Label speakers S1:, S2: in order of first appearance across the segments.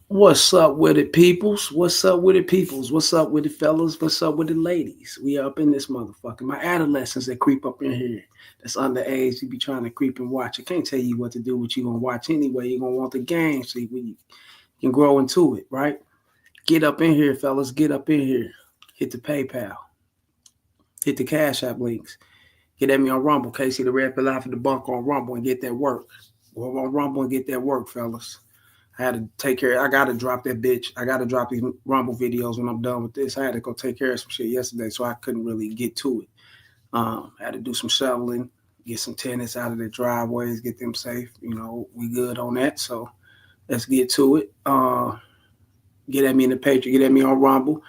S1: What's up with it, peoples? What's up with it, peoples? What's up with it, fellas? What's up with the ladies? We up in this motherfucker. My adolescents that creep up in here. That's underage. You be trying to creep and watch. I can't tell you what to do. What you gonna watch anyway? You gonna want the game so you can grow into it, right? Get up in here, fellas. Get up in here. Hit the PayPal. Hit the Cash App links. Get at me on Rumble. Casey the Red Pill for the Bunk on Rumble and get that work. Go on Rumble and get that work, fellas. I had to take care. I gotta drop that bitch. I gotta drop these Rumble videos when I'm done with this. I had to go take care of some shit yesterday, so I couldn't really get to it. I had to do some shoveling, get some tenants out of the driveways, get them safe. We good on that. So let's get to it. Get at me in the Patreon. Get at me on Rumble.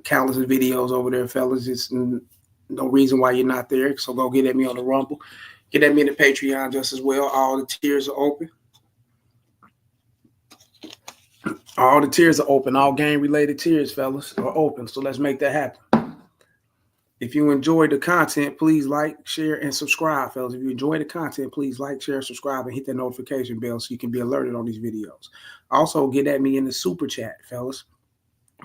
S1: Countless of videos over there, fellas. It's no reason why you're not there. So go get at me on the Rumble. Get at me in the Patreon just as well. All the tiers are open. All the tiers are open. All game-related tiers, fellas, are open. So let's make that happen. If you enjoy the content, please like, share, and subscribe, fellas. If you enjoy the content, please like, share, subscribe, and hit that notification bell so you can be alerted on these videos. Also, get at me in the super chat, fellas.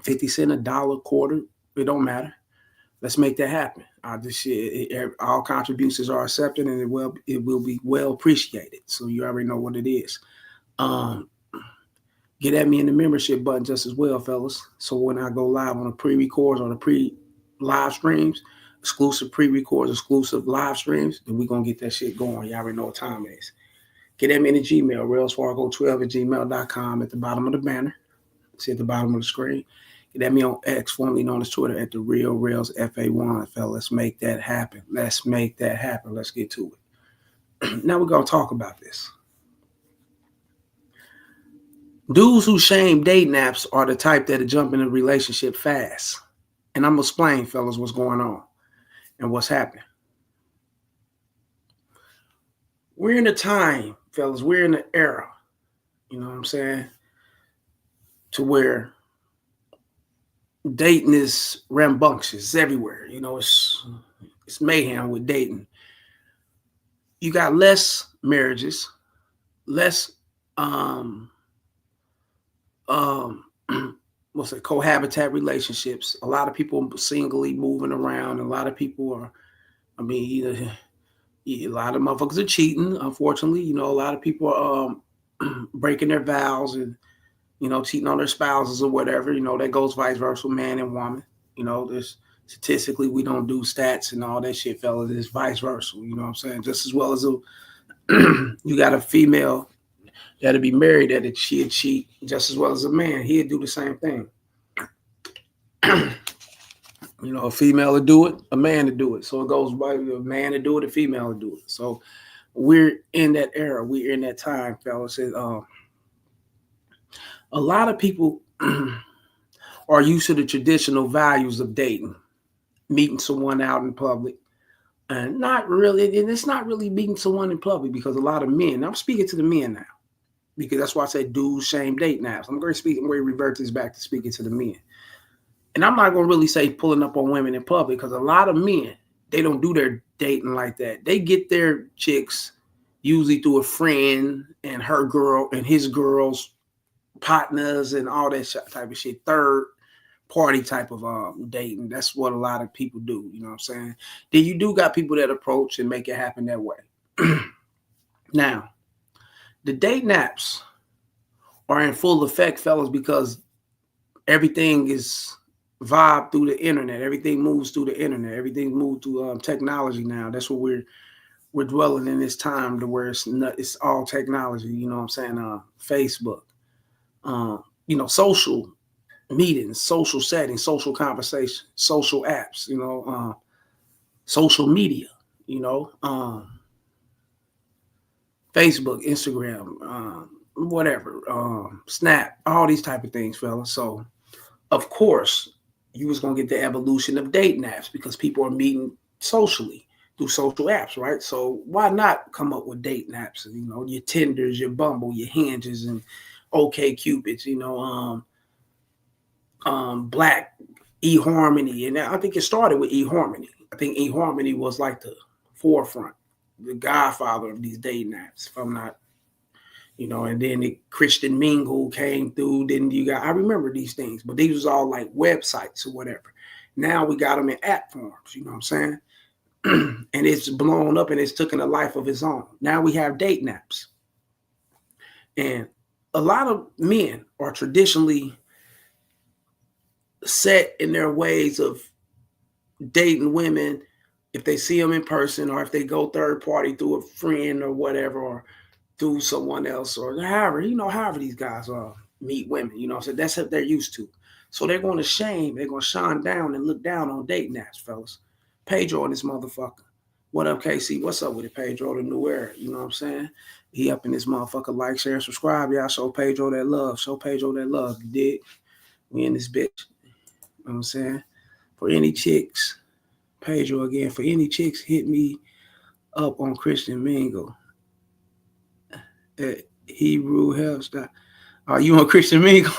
S1: 50 cents, $1, quarter, it don't matter. Let's make that happen. All contributions are accepted, and it will be well appreciated. So you already know what it is. Get at me in the membership button just as well, fellas. So when I go live on the pre-records or the pre-live streams, exclusive pre-records, exclusive live streams, then we're going to get that shit going. You already know what time it is. Get at me in the Gmail, railsfargo12@gmail.com at the bottom of the banner. See at the bottom of the screen. Get at me on X, formerly known as Twitter, at the Real Rails FA1, fellas. Let's make that happen. Let's make that happen. Let's get to it. Now we're going to talk about this. Dudes who shame dating apps are the type that'll jump in a relationship fast. And I'm going to explain, fellas, what's going on and what's happening. We're in a time, fellas, we're in an era, you know what I'm saying, to where dating is rambunctious. It's everywhere. It's mayhem with dating. You got less marriages, less cohabitat relationships. A lot of people singly moving around. A lot of people are, a lot of motherfuckers are cheating, unfortunately. A lot of people are breaking their vows and, cheating on their spouses or whatever. That goes vice versa, man and woman. There's statistically, we don't do stats and all that shit, fellas. It's vice versa. You know what I'm saying? Just as well as you got a female that'll be married that she'd cheat just as well as a man. He'd do the same thing. A female to do it, a man to do it. So it goes by a man to do it, a female to do it. So we're in that era. We're in that time, fellas. And, a lot of people are used to the traditional values of dating, meeting someone out in public. And it's not really meeting someone in public because a lot of men, I'm speaking to the men now, because that's why I say dudes shame dating apps. I'm going to revert this back to speaking to the men. And I'm not going to really say pulling up on women in public because a lot of men, they don't do their dating like that. They get their chicks usually through a friend and her girl and his girls, partners and all that type of shit. Third party type of dating. That's what a lot of people do. You know what I'm saying? Then you do got people that approach and make it happen that way. Now, the dating apps are in full effect, fellas, because everything is vibe through the internet. Everything moves through the internet. Everything moves through technology now. That's what we're dwelling in this time to where it's all technology. You know what I'm saying? Facebook, social meetings, social settings, social conversation, social apps, social media, Facebook, Instagram, whatever, Snap, all these type of things, fellas. So, of course, you was going to get the evolution of dating apps because people are meeting socially through social apps, right? So why not come up with dating apps? Your Tinders, your Bumble, your Hinges, and OK Cupids, Black, eHarmony. And I think it started with eHarmony. I think eHarmony was like the forefront, the godfather of these dating apps, if I'm not and then the Christian Mingle came through. Then I remember these things, but these was all like websites or whatever. Now we got them in app forms, you know what I'm saying? And it's blown up and it's taken a life of its own. Now we have dating apps. And a lot of men are traditionally set in their ways of dating women if they see them in person, or if they go third party through a friend or whatever, or through someone else, or however these guys meet women, so that's what they're used to. So they're going to shine down and look down on dating apps, fellas. Pedro and this motherfucker. What up, KC? What's up with it, Pedro, the new era? You know what I'm saying? He up in this motherfucker. Like, share, subscribe. Y'all show Pedro that love. Show Pedro that love. You dig? We in this bitch. You know what I'm saying? For any chicks, Pedro again. For any chicks, hit me up on Christian Mingle. At Hebrew Health. Are you on Christian Mingle?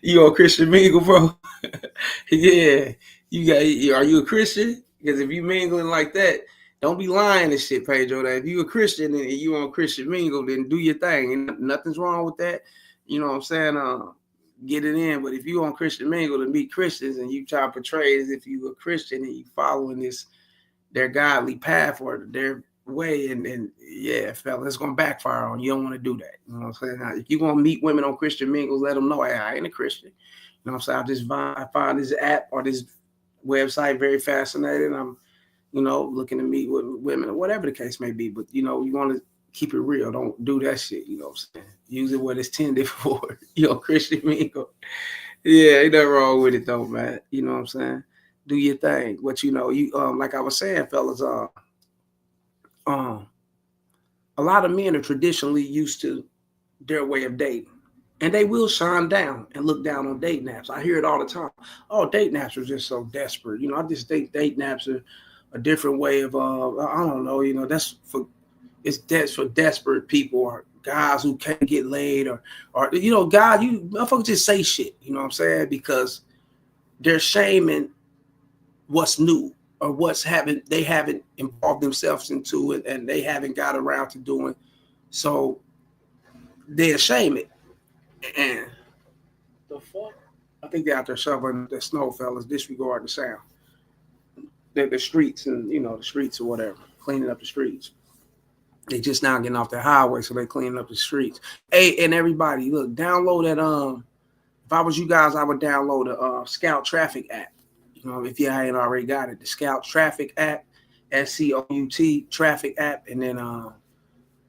S1: You on Christian Mingle, bro? Yeah. Are you a Christian? Because if you mingling like that, don't be lying and shit, Pedro. That if you a Christian and you on Christian Mingle, then do your thing. And nothing's wrong with that. You know what I'm saying? Get it in. But if you on Christian Mingle to meet Christians and you try to portray as if you a Christian and you following their godly path or their way, and yeah, fella, it's gonna backfire on you. You don't want to do that. You know what I'm saying? Now, if you want to meet women on Christian Mingles, let them know, hey, I ain't a Christian. You know what I'm saying? I find this app or this website very fascinating. I'm, looking to meet with women or whatever the case may be. But you want to keep it real. Don't do that shit. You know what I'm saying? Use it what it's tended for. Christian Mingle. Yeah, ain't nothing wrong with it though, man. You know what I'm saying? Do your thing. What like I was saying, fellas, a lot of men are traditionally used to their way of dating, and they will shine down and look down on dating apps. I hear it all the time. Oh, dating apps are just so desperate. I just think dating apps are a different way of I don't know. That's for desperate people or guys who can't get laid or guys, motherfuckers just say shit. You know what I'm saying? Because they're shaming what's new or they haven't involved themselves into it and they haven't got around to doing. So they shame it. And the fuck? I think they're out there shoveling the snow, fellas. Disregard the sound. They're the streets and the streets or whatever, cleaning up the streets. They just now getting off the highway, so they're cleaning up the streets. Hey, and everybody, look, download that. If I was you guys, I would download the Scout Traffic app. If you ain't already got it, the Scout Traffic app, SCOUT Traffic app, and then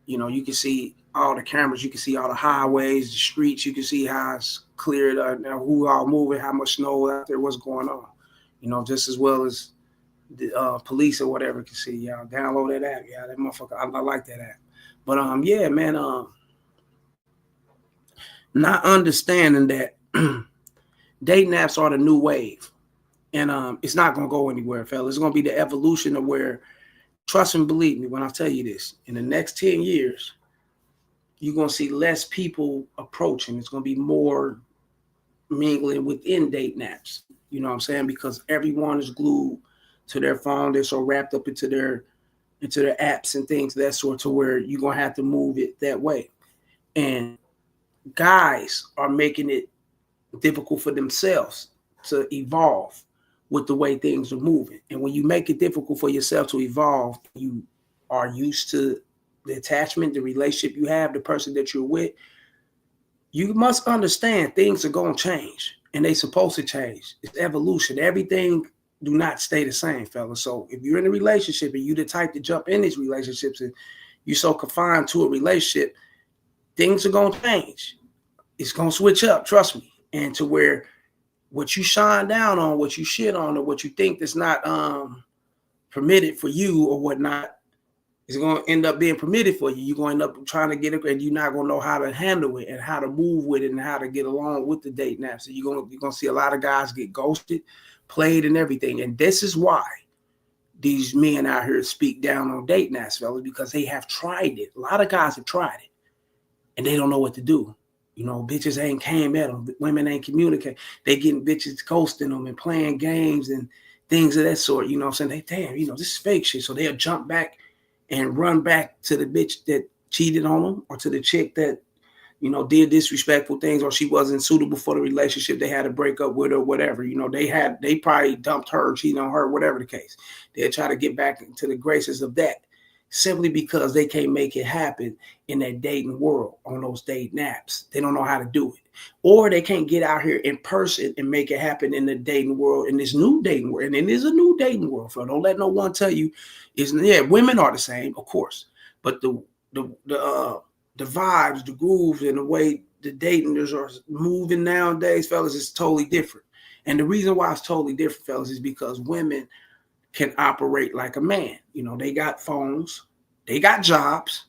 S1: you can see all the cameras, you can see all the highways, the streets, you can see how it's cleared, who all moving, how much snow out there, what's going on, just as well as the police or whatever can see. Y'all download that app, that motherfucker. I like that app. But yeah, man, not understanding that dating apps are the new wave. And it's not going to go anywhere, fellas. It's going to be the evolution of where, trust and believe me when I tell you this, in the next 10 years, you're going to see less people approaching. It's going to be more mingling within dating apps. You know what I'm saying? Because everyone is glued to their phone. They're so wrapped up into their apps and things of that sort, to where you're going to have to move it that way. And guys are making it difficult for themselves to evolve with the way things are moving. And when you make it difficult for yourself to evolve, you are used to the attachment, the relationship you have, the person that you're with. You must understand things are going to change, and they're supposed to change. It's evolution. Everything do not stay the same, fellas. So if you're in a relationship and you're the type to jump in these relationships and you're so confined to a relationship, things are going to change. It's going to switch up, trust me. And to where what you shine down on, what you shit on, or what you think that's not permitted for you or whatnot, is going to end up being permitted for you. You're going to end up trying to get it, and you're not going to know how to handle it and how to move with it and how to get along with the dating app. So you're going to see a lot of guys get ghosted, played, and everything. And this is why these men out here speak down on dating apps, fellas, because they have tried it. A lot of guys have tried it, and they don't know what to do. Bitches ain't came at them. Women ain't communicate. They getting bitches ghosting them and playing games and things of that sort. You know what I'm saying? They, damn, this is fake shit. So they'll jump back and run back to the bitch that cheated on them, or to the chick that, did disrespectful things, or she wasn't suitable for the relationship. They had to break up with her, whatever. They probably dumped her, cheated on her, whatever the case. They'll try to get back into the graces of that, simply because they can't make it happen in that dating world on those dating apps. They don't know how to do it. Or they can't get out here in person and make it happen in the dating world, in this new dating world. And it is a new dating world, so don't let no one tell you women are the same, of course. But the vibes, the grooves, and the way the daters are moving nowadays, fellas, is totally different. And the reason why it's totally different, fellas, is because women can operate like a man. They got phones, they got jobs,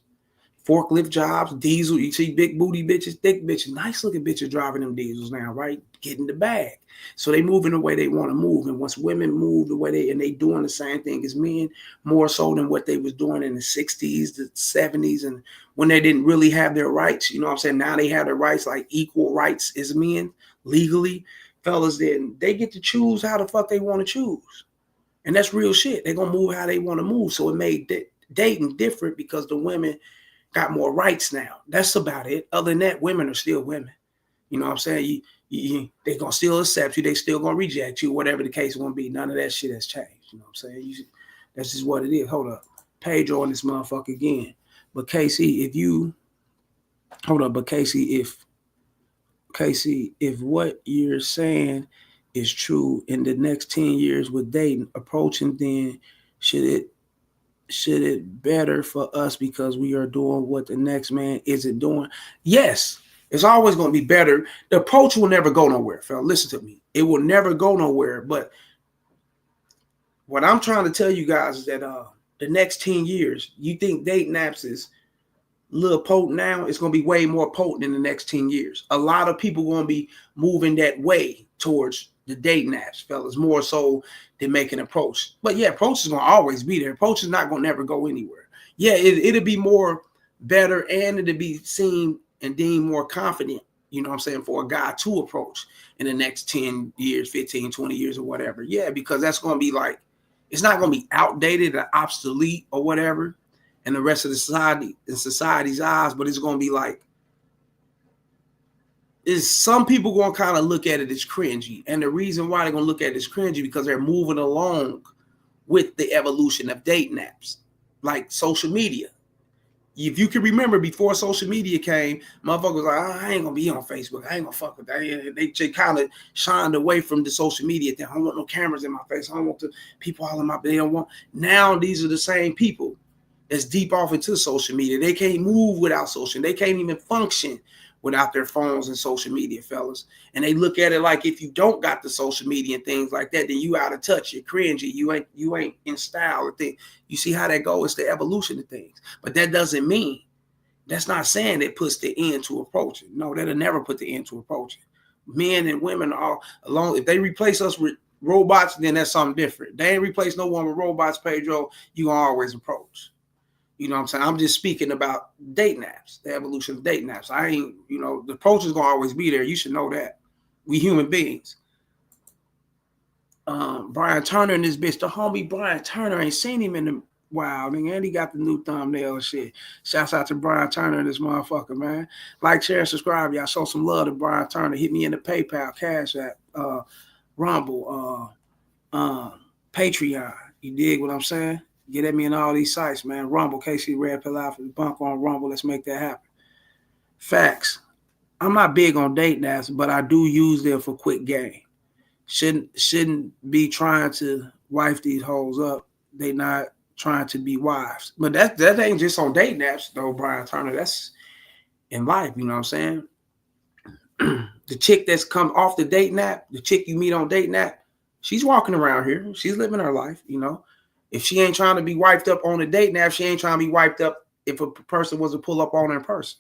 S1: forklift jobs, diesel. You see big booty bitches, thick bitches, nice looking bitches driving them diesels now, right? Getting the bag. So they moving the way they want to move. And once women move the way they doing the same thing as men, more so than what they was doing in the 60s, the 70s, and when they didn't really have their rights. You know what I'm saying? Now they have their rights, like equal rights as men, legally. Fellas, then they get to choose how the fuck they want to choose. And that's real shit. They're going to move how they want to move. So it made dating different because the women got more rights now. That's about it. Other than that, women are still women. You know what I'm saying? They're going to still accept you. They still going to reject you, whatever the case won't be. None of that shit has changed. You know what I'm saying? That's just what it is. Hold up. Pedro on this motherfucker again. But Casey, if what you're saying is true in the next 10 years with dating approaching, then should it better for us because we are doing what the next man isn't doing? Yes, it's always going to be better. The approach will never go nowhere, fella. Listen to me. It will never go nowhere. But what I'm trying to tell you guys is that the next 10 years, you think dating apps is a little potent now? It's going to be way more potent in the next 10 years. A lot of people going to be moving that way towards the dating apps, fellas, more so than making an approach. But yeah, approach is going to always be there. Approach is not going to never go anywhere. Yeah, it'll be more better, and it'll be seen and deemed more confident, you know what I'm saying, for a guy to approach in the next 10 years, 15, 20 years or whatever. Yeah, because that's going to be like, it's not going to be outdated or obsolete or whatever in the rest of the society, in society's eyes, but it's going to be like, is some people going to kind of look at it as cringy. And the reason why they're going to look at it as cringy because they're moving along with the evolution of dating apps, like social media. If you can remember, before social media came, motherfuckers was like, I ain't going to be on Facebook. I ain't going to fuck with that. They kind of shined away from the social media thing. I don't want no cameras in my face. I don't want the people all in my, they don't want. Now these are the same people that's deep off into social media. They can't move without social. They can't even function without their phones and social media, fellas. And they look at it like, if you don't got the social media and things like that, then you out of touch, you're cringy, you ain't in style or thing. You see how that goes? It's the evolution of things. But that doesn't mean, that's not saying it puts the end to approaching. No, that'll never put the end to approaching. Men and women are all alone. If they replace us with robots, then that's something different. They ain't replace no one with robots, Pedro. You gonna always approach. You know what I'm saying? I'm just speaking about dating apps, the evolution of dating apps. I ain't, the approach is going to always be there. You should know that. We human beings. Brian Turner and this bitch, the homie Brian Turner, ain't seen him in a while. And he got the new thumbnail and shit. Shouts out to Brian Turner and this motherfucker, man. Like, share, subscribe. Y'all show some love to Brian Turner. Hit me in the PayPal, Cash App, Rumble, Patreon. You dig what I'm saying? Get at me in all these sites, man. Rumble, KC Red Pill Alpha, Bunk on Rumble. Let's make that happen. Facts. I'm not big on dating apps, but I do use them for quick game. Shouldn't be trying to wife these hoes up. They not trying to be wives. But that ain't just on dating apps, though, Brian Turner. That's in life, you know what I'm saying? The chick that's come off the dating app, the chick you meet on dating app, she's walking around here. She's living her life, If she ain't trying to be wiped up on a date now, she ain't trying to be wiped up if a person was to pull up on her in person.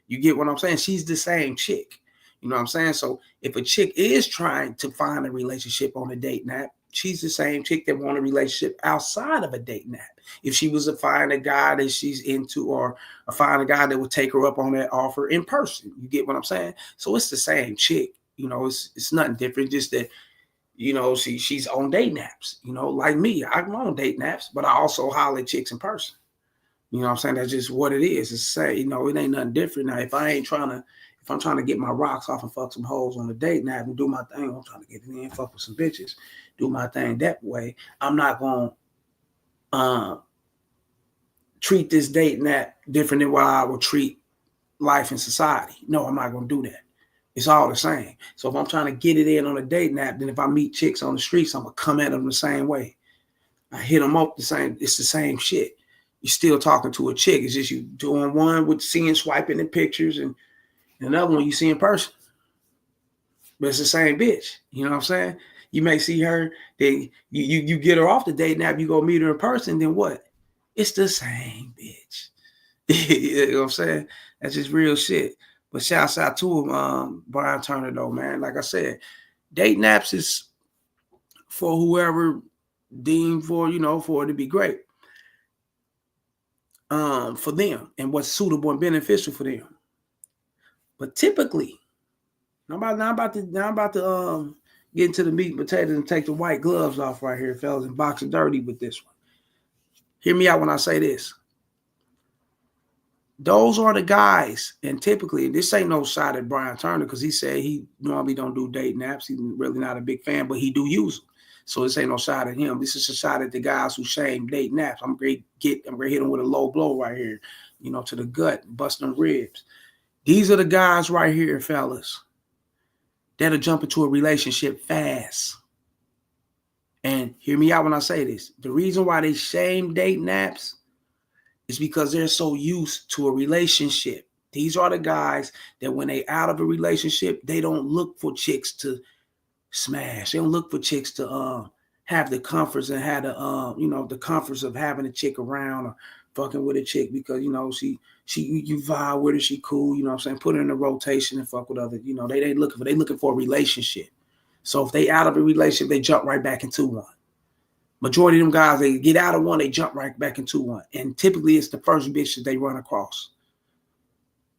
S1: You get what I'm saying? She's the same chick. You know what I'm saying? So if a chick is trying to find a relationship on a dating app, she's the same chick that want a relationship outside of a dating app. If she was to find a guy that she's into, or find a guy that would take her up on that offer in person. You get what I'm saying? So it's the same chick. It's nothing different. Just that, You know, she's on date naps. You know, like me, I'm on date naps, but I also holler at chicks in person. You know what I'm saying? That's just what it is. It's say, you know, it ain't nothing different. Now, if I'm trying to get my rocks off and fuck some hoes on a date nap and do my thing, I'm trying to get in and fuck with some bitches, do my thing that way. I'm not gonna treat this date nap different than what I would treat life in society. No, I'm not gonna do that. It's all the same. So if I'm trying to get it in on a date nap, then if I meet chicks on the streets, I'm gonna come at them the same way. I hit them up the same. It's the same shit. You're still talking to a chick. It's just you doing one with seeing swiping in pictures and another one you see in person. But it's the same bitch. You know what I'm saying? You may see her, then you get her off the date nap, you go meet her in person, then what? It's the same bitch. You know what I'm saying? That's just real shit. But shouts out to him, Brian Turner, though, man. Like I said, date naps is for whoever deemed for, you know, for it to be great. For them and what's suitable and beneficial for them. But typically, I'm about to get into the meat and potatoes and take the white gloves off right here, fellas, and box it dirty with this one. Hear me out when I say this. Those are the guys, and typically, this ain't no shot at Brian Turner because he said he normally don't do date naps. He's really not a big fan, but he do use them. So this ain't no shot at him. This is a shot at the guys who shame date naps. I'm gonna hit them with a low blow right here, you know, to the gut, busting them ribs. These are the guys right here, fellas, that'll jump into a relationship fast. And hear me out when I say this. The reason why they shame date naps is because they're so used to a relationship. These are the guys that when they out of a relationship, they don't look for chicks to smash. They don't look for chicks to have the comforts and have the you know, the comforts of having a chick around or fucking with a chick because, you know, you vibe with her, she cool, you know what I'm saying? Put her in a rotation and fuck with other, you know, they looking for a relationship. So if they out of a relationship, they jump right back into one. Majority of them guys, they get out of one, they jump right back into one. And typically it's the first bitch that they run across.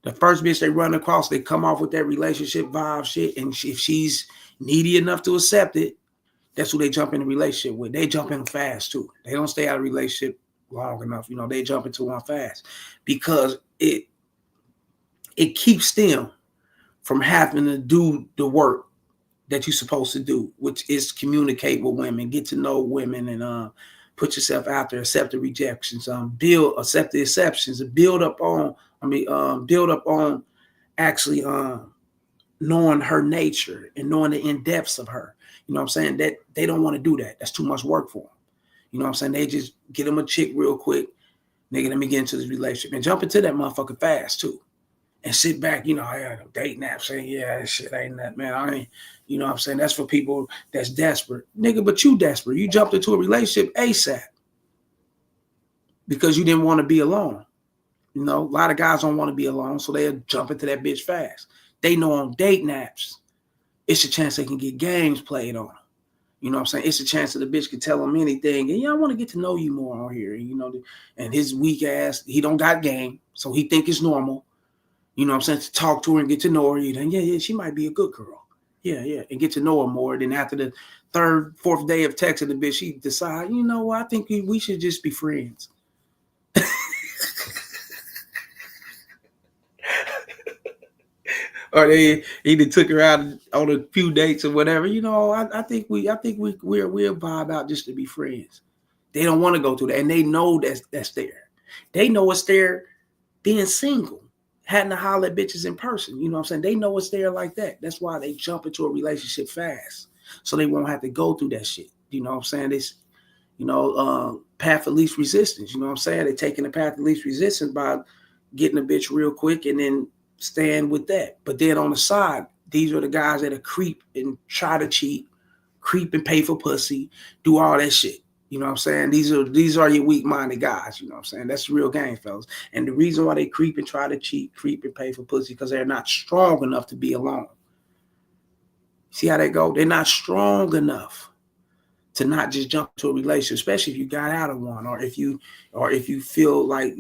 S1: The first bitch they run across, they come off with that relationship vibe shit. And if she's needy enough to accept it, that's who they jump in a relationship with. They jump in fast too. They don't stay out of a relationship long enough. You know, they jump into one fast because it keeps them from having to do the work that you're supposed to do, which is communicate with women, get to know women, and put yourself out there, accept the rejections, accept the exceptions, and build up on actually knowing her nature and knowing the in-depths of her. You know what I'm saying? That they don't want to do that. That's too much work for them. You know what I'm saying? They just get them a chick real quick, nigga, let me get into this relationship and jump into that motherfucker fast too. And sit back, you know, I had a date nap saying, yeah, this shit ain't that, man. I ain't, you know what I'm saying? That's for people that's desperate. Nigga, but you desperate. You jumped into a relationship ASAP because you didn't want to be alone. You know, a lot of guys don't want to be alone, so they'll jump into that bitch fast. They know on date naps, it's a chance they can get games played on them. You know what I'm saying? It's a chance that the bitch can tell them anything. And, yeah, I want to get to know you more on here. You know, and his weak ass, he don't got game, so he think it's normal. You know what I'm saying? To talk to her and get to know her. You think, yeah, she might be a good girl. Yeah. And get to know her more. Then after the third, fourth day of texting the bitch, she decide, you know what? I think we should just be friends. Or they either took her out on a few dates or whatever. You know, I think we're vibe out just to be friends. They don't want to go through that, and they know that's there. They know it's there being single. Hadn't to holler at bitches in person. You know what I'm saying? They know it's there like that. That's why they jump into a relationship fast. So they won't have to go through that shit. You know what I'm saying? This, you know, path of least resistance. You know what I'm saying? They're taking the path of least resistance by getting a bitch real quick and then staying with that. But then on the side, these are the guys that are creep and try to cheat, creep and pay for pussy, do all that shit. You know what I'm saying? These are your weak-minded guys. You know what I'm saying? That's the real game, fellas. And the reason why they creep and try to cheat, creep and pay for pussy, because they're not strong enough to be alone. See how they go? They're not strong enough to not just jump to a relationship, especially if you got out of one, or if you feel like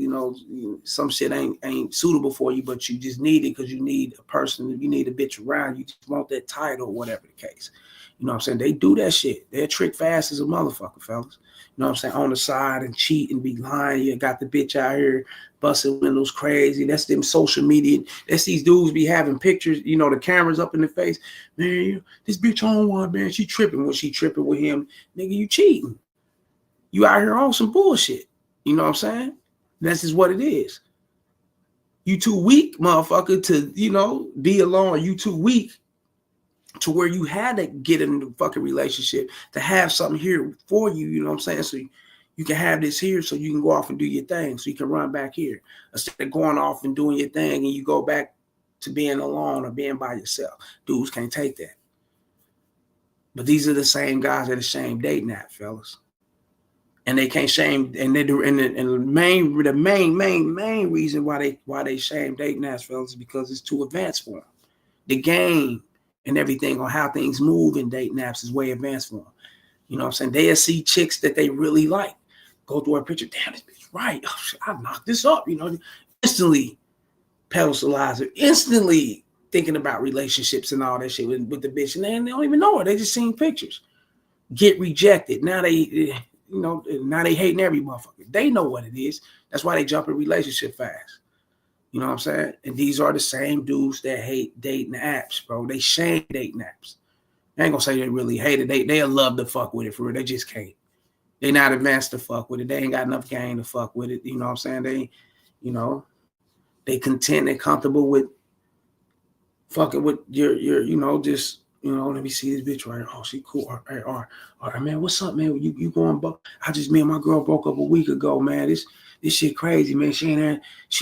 S1: some shit ain't suitable for you, but you just need it because you need a person, you need a bitch around, you just want that title or whatever the case. You know what I'm saying? They do that shit. They're trick fast as a motherfucker, fellas. You know what I'm saying? On the side and cheat and be lying. You got the bitch out here busting windows crazy. That's them social media. That's these dudes be having pictures, the cameras up in the face. Man, this bitch on one, man. She tripping when she tripping with him. Nigga, you cheating. You out here on some bullshit. You know what I'm saying? That's just what it is. You too weak, motherfucker, to, be alone. You too weak to where you had to get in the fucking relationship to have something here for you, you know what I'm saying? So you can have this here so you can go off and do your thing, so you can run back here. Instead of going off and doing your thing and you go back to being alone or being by yourself. Dudes can't take that. But these are the same guys that are shame dating that, fellas. And they can't shame, and they do, and the main reason why they shame dating that, fellas, is because it's too advanced for them. The game and everything on how things move in dating apps is way advanced for them. You know what I'm saying? They'll see chicks that they really like, go through her picture, damn, this bitch right. Oh, shit, I knocked this up, instantly pedestalize her, instantly thinking about relationships and all that shit with the bitch. And they don't even know her. They just seen pictures. Get rejected. Now now they hating every motherfucker. They know what it is. That's why they jump in relationship fast. You know what I'm saying? And these are the same dudes that hate dating apps, bro. They shame dating apps. I ain't gonna say they really hate it. They'll love to fuck with it for real. They just can't. They not advanced to fuck with it. They ain't got enough game to fuck with it. You know what I'm saying? They content and comfortable with fucking with your just, let me see this bitch right. Oh, she cool. All right, man. What's up, man? You going? Me and my girl broke up a week ago, man. This shit crazy, man. She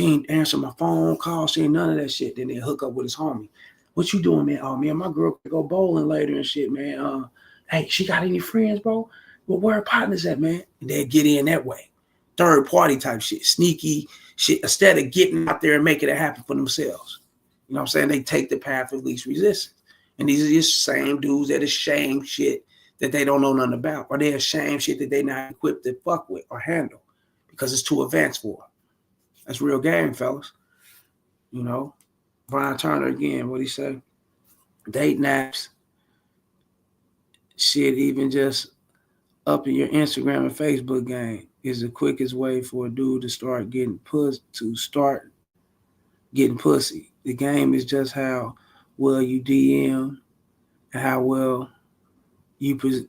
S1: ain't answering my phone call. She ain't none of that shit. Then they hook up with his homie. What you doing, man? Oh, man, my girl could go bowling later and shit, man. Hey, she got any friends, bro? Well, where her partners at, man? And they get in that way. Third party type shit. Sneaky shit. Instead of getting out there and making it happen for themselves. You know what I'm saying? They take the path of least resistance. And these are just same dudes that ashamed shit that they don't know nothing about. Or they ashamed shit that they not equipped to fuck with or handle. Because it's too advanced for them. That's real game, fellas. Brian Turner again, what'd he say? Dating apps, shit, even just upping your Instagram and Facebook game is the quickest way for a dude to start getting pussy. The game is just how well you DM and how well you present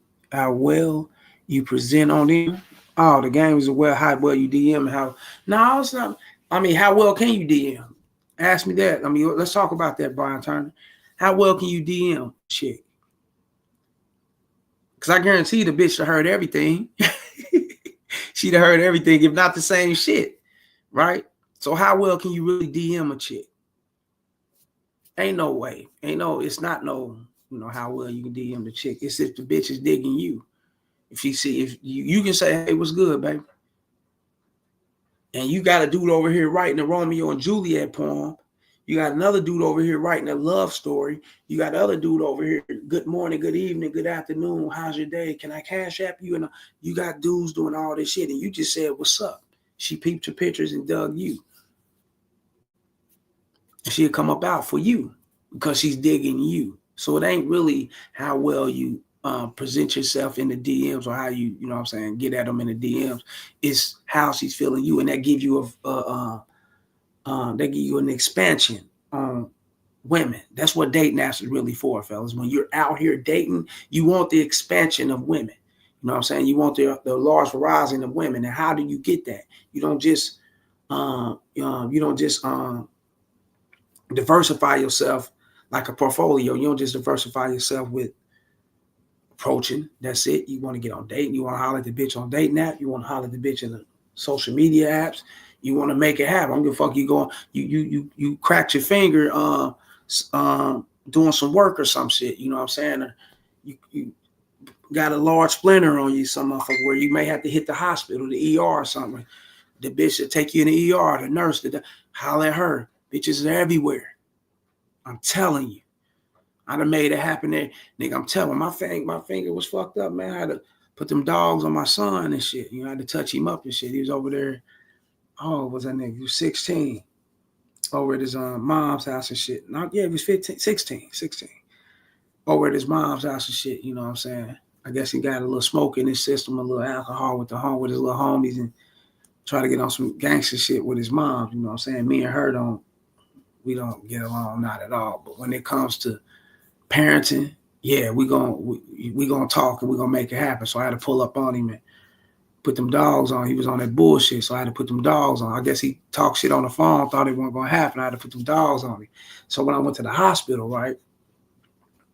S1: on them. Oh, the game is how well you DM and how. No, it's not. I mean, how well can you DM? Ask me that. I mean, let's talk about that, Brian Turner. How well can you DM chick? Because I guarantee the bitch heard everything. She'd have heard everything, if not the same shit, right? So how well can you really DM a chick? Ain't no way. It's not how well you can DM the chick. It's if the bitch is digging you. If you can say, hey, what's good, baby? And you got a dude over here writing a Romeo and Juliet poem. You got another dude over here writing a love story. You got the other dude over here, good morning, good evening, good afternoon. How's your day? Can I cash app you? And you got dudes doing all this shit. And you just said, what's up? She peeped your pictures and dug you. And she'll come up out for you because she's digging you. So it ain't really how well you present yourself in the DMs or how you know what I'm saying, get at them in the DMs. It's how she's feeling you. And that gives you they give you an expansion on women. That's what dating apps is really for, fellas. When you're out here dating, you want the expansion of women. You know what I'm saying? You want the large horizon of women. And how do you get that? You don't just diversify yourself like a portfolio. You don't just diversify yourself with approaching. That's it. You want to get on dating. You want to holler at the bitch on dating app. You want to holler at the bitch in the social media apps. You want to make it happen. I don't give a fuck. You going. You cracked your finger doing some work or some shit. You know what I'm saying? Or you got a large splinter on you, some motherfucker, where you may have to hit the hospital, the ER or something. The bitch that take you in the ER, the nurse, holler at her. Bitches are everywhere. I'm telling you. I done made it happen there. Nigga, I'm telling you, my finger was fucked up, man. I had put them dogs on my son and shit. You know, I had to touch him up and shit. He was over there. Oh, what was that nigga? He was 16. Over at his mom's house and shit. Not, yeah, he was 15, 16. Over at his mom's house and shit. You know what I'm saying? I guess he got a little smoke in his system, a little alcohol with his little homies, and try to get on some gangster shit with his mom. You know what I'm saying? Me and her don't get along, not at all. But when it comes to parenting, yeah, we gonna talk and we gonna make it happen. So I had to pull up on him and put them dogs on. He was on that bullshit, so I had to put them dogs on. I guess he talked shit on the phone, thought it wasn't gonna happen. I had to put them dogs on him. So when I went to the hospital, right,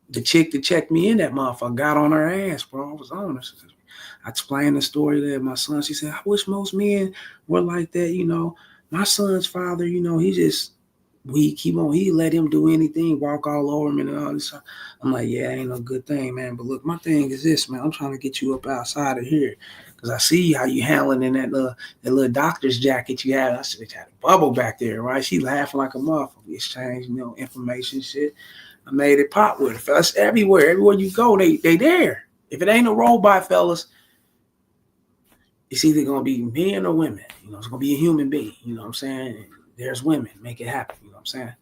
S1: the chick that checked me in, that motherfucker got on her ass, bro. I was on her. I explained the story to my son. She said, I wish most men were like that. You know, my son's father, you know, he just weak. He let him do anything, walk all over him and all this. I'm like, yeah, ain't no good thing, man. But look, my thing is this, man. I'm trying to get you up outside of here because I see how you handling in that little doctor's jacket you had. I said, it had a bubble back there, right? She laughing like a motherfucker. We exchanged, you know, information, shit. I made it pop with it, fellas. Everywhere you go, they there. If it ain't a robot, fellas, it's either gonna be men or women. You know, it's gonna be a human being. You know what I'm saying? There's women. Make it happen. You know what I'm saying?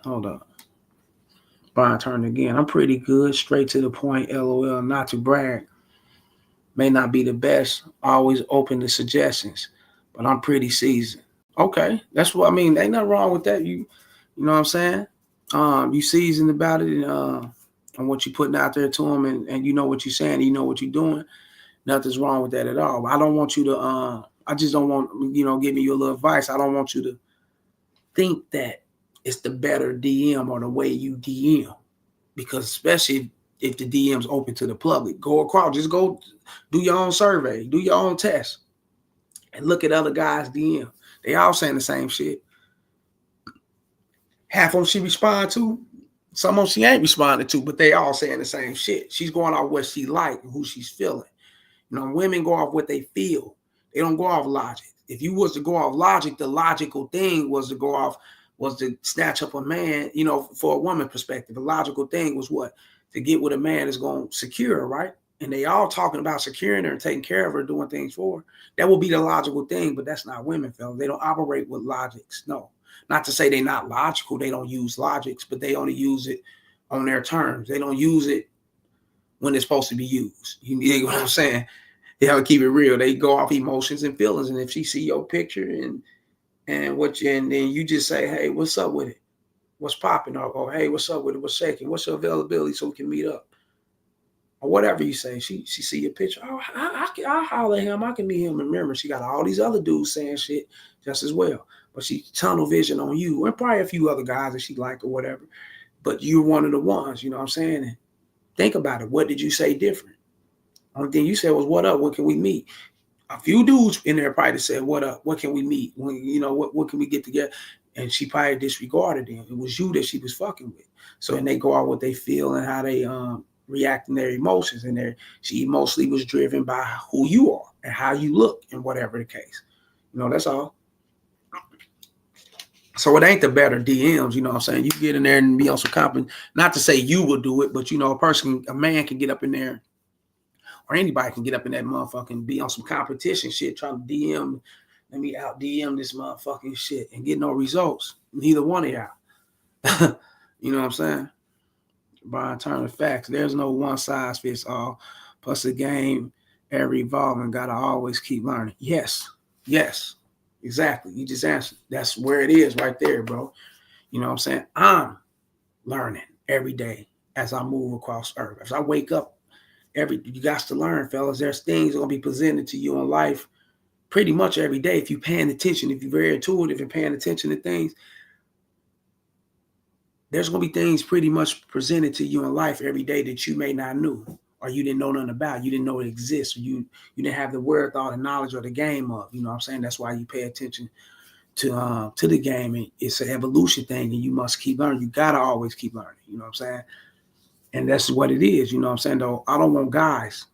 S1: Hold up. Brian turned again. I'm pretty good. Straight to the point. LOL. Not to brag. May not be the best. Always open to suggestions. But I'm pretty seasoned. Okay. That's what I mean. Ain't nothing wrong with that. You know what I'm saying? You seasoned about it and what you putting out there to them and you know what you're saying, you know what you're doing. Nothing's wrong with that at all. I don't want you to I just don't want, you know, giving you a little advice. I don't want you to think that it's the better DM or the way you DM. Because especially if the DM's open to the public, go across, just go do your own survey, do your own test, and look at other guys' DM. They all saying the same shit. Half of them she respond to, some of them she ain't responding to, but they all saying the same shit. She's going off what she like and who she's feeling. You know, women go off what they feel. They don't go off logic. If you was to go off logic, the logical thing was to snatch up a man, you know, for a woman perspective. The logical thing was what? To get with a man that's going to secure her, right? And they all talking about securing her and taking care of her, doing things for her. That will be the logical thing, but that's not women, fellas. They don't operate with logics. No. Not to say they're not logical. They don't use logics, but they only use it on their terms. They don't use it when it's supposed to be used. You know what I'm saying? They have to keep it real. They go off emotions and feelings. And if she see your picture and then you just say, hey, what's up with it? What's popping? Or hey, what's up with it? What's shaking? What's your availability so we can meet up? Or whatever you say. She see your picture. Oh, I'll holler at him. I can meet him. And remember, she got all these other dudes saying shit just as well. But she tunnel vision on you and probably a few other guys that she like or whatever. But you're one of the ones, you know what I'm saying? And think about it. What did you say different? Only thing you said was, what up? What can we meet? A few dudes in there probably said, what up? What can we meet? When, you know, what can we get together? And she probably disregarded them. It was you that she was fucking with. So then they go out what they feel and how they react in their emotions. And she mostly was driven by who you are and how you look and whatever the case. You know, that's all. So it ain't the better DMs, you know what I'm saying? You get in there and be on some company. Not to say you will do it, but, you know, a man can get up in there, or anybody can get up in that motherfucker and be on some competition shit, trying to DM, let me out DM this motherfucking shit and get no results. Neither one of y'all. You know what I'm saying? By turn of facts, there's no one size fits all. Plus the game ever evolving, gotta always keep learning. Yes. Exactly. You just answered. That's where it is right there, bro. You know what I'm saying? I'm learning every day as I move across earth. As I wake up, you got to learn, fellas. There's things going to be presented to you in life pretty much every day. If you're paying attention, if you're very intuitive and paying attention to things, there's going to be things pretty much presented to you in life every day that you may not know, or you didn't know nothing about. You didn't know it exists. Or you didn't have the wherewithal, the knowledge, or the game of. You know what I'm saying? That's why you pay attention to the game. And it's an evolution thing, and you must keep learning. You got to always keep learning. You know what I'm saying? And that's what it is. You know what I'm saying? Though I don't want guys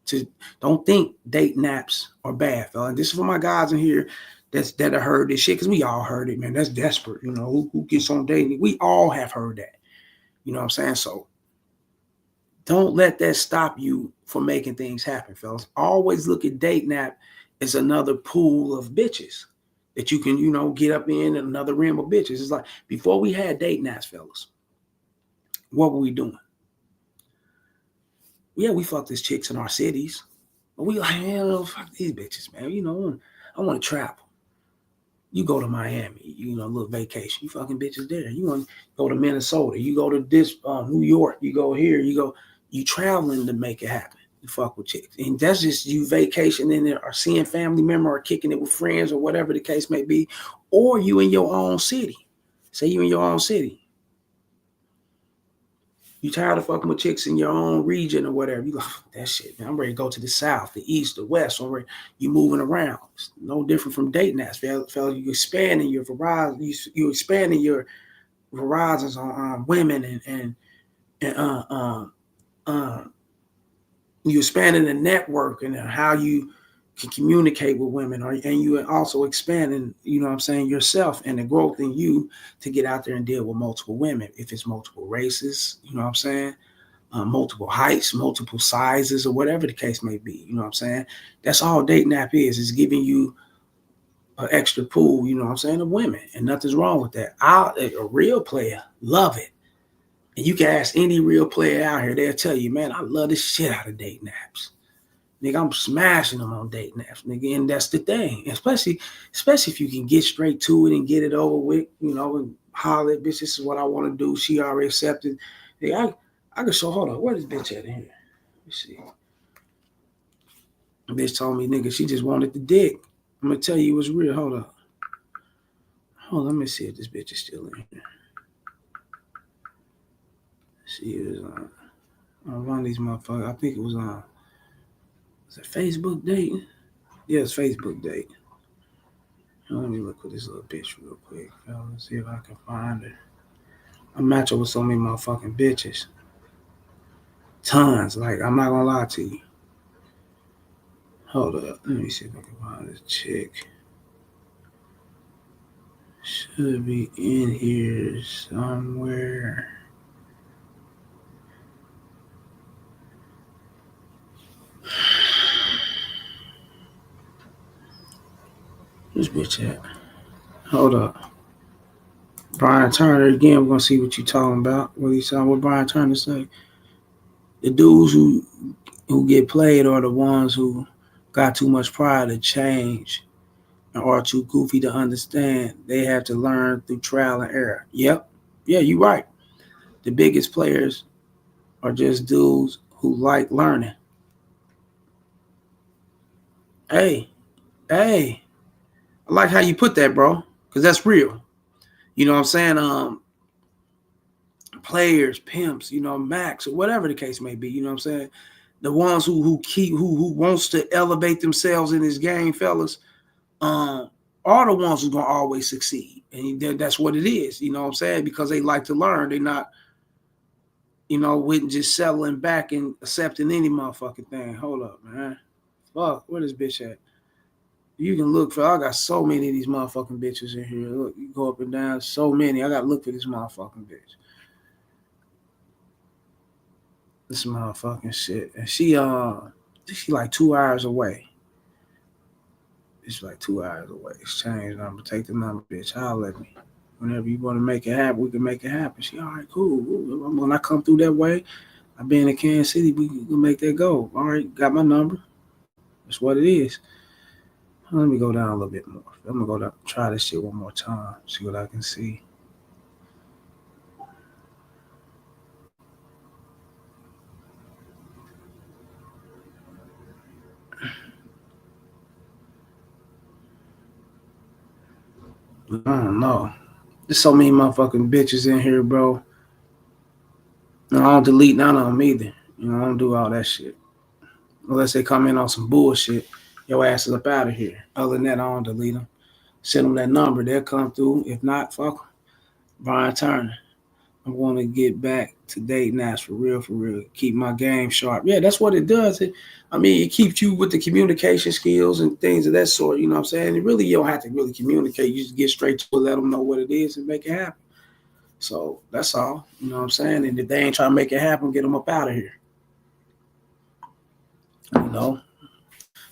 S1: to don't think dating apps are bad, fella. And this is for my guys in here that have heard this shit, because we all heard it, man. That's desperate. You know, who gets on dating? We all have heard that. You know what I'm saying? So Don't let that stop you from making things happen, fellas. Always look at dating app as another pool of bitches that you can, get up in another rim of bitches. It's like before we had dating apps, fellas, what were we doing? Yeah, we fucked these chicks in our cities. But we like, hell, fuck these bitches, man. I want to travel. You go to Miami, a little vacation. You fucking bitches there. You want to go to Minnesota. You go to this New York. You go here. You traveling to make it happen. You fuck with chicks. And that's just you vacationing there or seeing family member or kicking it with friends or whatever the case may be. Or you in your own city. Say you in your own city. You tired of fucking with chicks in your own region or whatever. You like, that shit, man. I'm ready to go to the south, the east, the west. Or you moving around. It's no different from dating apps, fella. You expanding your horizons. You expanding your horizons on women and you expanding the network and how you can communicate with women, and you also expanding, yourself and the growth in you to get out there and deal with multiple women. If it's multiple races, multiple heights, multiple sizes, or whatever the case may be. That's all dating app is. It's giving you an extra pool, of women, and nothing's wrong with that. A real player love it. And you can ask any real player out here, they'll tell you, man, I love the shit out of dating apps. Nigga, I'm smashing them on dating apps, nigga, and that's the thing. Especially if you can get straight to it and get it over with, and holler at bitch, this is what I want to do. She already accepted. Nigga, I can show, hold on, where this bitch at in here? Let's see. The bitch told me, nigga, she just wanted the dick. I'm gonna tell you it was real. Hold up. Hold on, let me see if this bitch is still in here. She is on one of these motherfuckers. I think it was on. Is it Facebook dating? Yeah, it's Facebook dating. Let me look at this little bitch real quick. Let's see if I can find her. I'm matching with so many motherfucking bitches. Tons. Like, I'm not gonna lie to you. Hold up. Let me see if I can find this chick. Should be in here somewhere. This bitch at? Hold up. Brian Turner again. We're gonna see what you talking about. What Brian Turner say? The dudes who get played are the ones who got too much pride to change and are too goofy to understand. They have to learn through trial and error. Yep. Yeah, you're right. The biggest players are just dudes who like learning. Hey, I like how you put that, bro, because that's real. You know what I'm saying? Players, pimps, Max, or whatever the case may be. You know what I'm saying? The ones who wants to elevate themselves in this game, fellas, are the ones who's gonna always succeed, and that's what it is. You know what I'm saying? Because they like to learn. They're not, with just settling back and accepting any motherfucking thing. Hold up, man. Fuck, where this bitch at? You can look for. I got so many of these motherfucking bitches in here. Look, you go up and down. So many. I gotta look for this motherfucking bitch. This motherfucking shit. And she like 2 hours away. It's like 2 hours away. Exchange number. Take the number, bitch. Holler at me. Whenever you want to make it happen, we can make it happen. She, all right, cool. When I come through that way, I've been in Kansas City, we can make that go. All right, got my number. That's what it is. Let me go down a little bit more. I'm gonna go down, try this shit one more time, see what I can see. I don't know. There's so many motherfucking bitches in here, bro. I don't delete none of them either. I don't do all that shit. Unless they come in on some bullshit, your ass is up out of here. Other than that, I don't delete them. Send them that number. They'll come through. If not, fuck them. Brian Turner. I'm going to get back to dating apps for real. Keep my game sharp. Yeah, that's what it does. It keeps you with the communication skills and things of that sort. You know what I'm saying? And really, you don't have to really communicate. You just get straight to it, let them know what it is, and make it happen. So that's all. You know what I'm saying? And if they ain't trying to make it happen, get them up out of here. You know.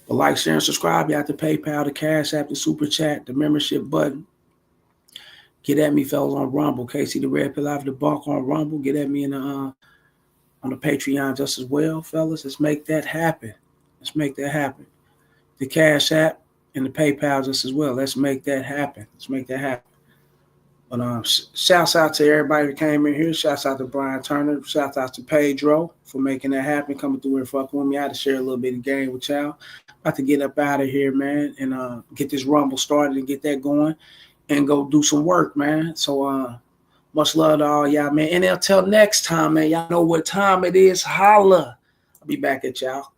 S1: But like, share, and subscribe. You have to PayPal, the Cash App, the Super Chat, the membership button. Get at me, fellas, on Rumble. Casey the Red Pill out of the Bunk on Rumble. Get at me in the on the Patreon just as well, fellas. Let's make that happen. Let's make that happen. The Cash App and the PayPal just as well. Let's make that happen. Let's make that happen. But shouts out to everybody that came in here. Shouts out to Brian Turner. Shouts out to Pedro for making that happen, coming through and fucking with me. I had to share a little bit of game with y'all. About to get up out of here, man, and get this Rumble started and get that going and go do some work, man. So much love to all y'all, man. And until next time, man, y'all know what time it is. Holla. I'll be back at y'all.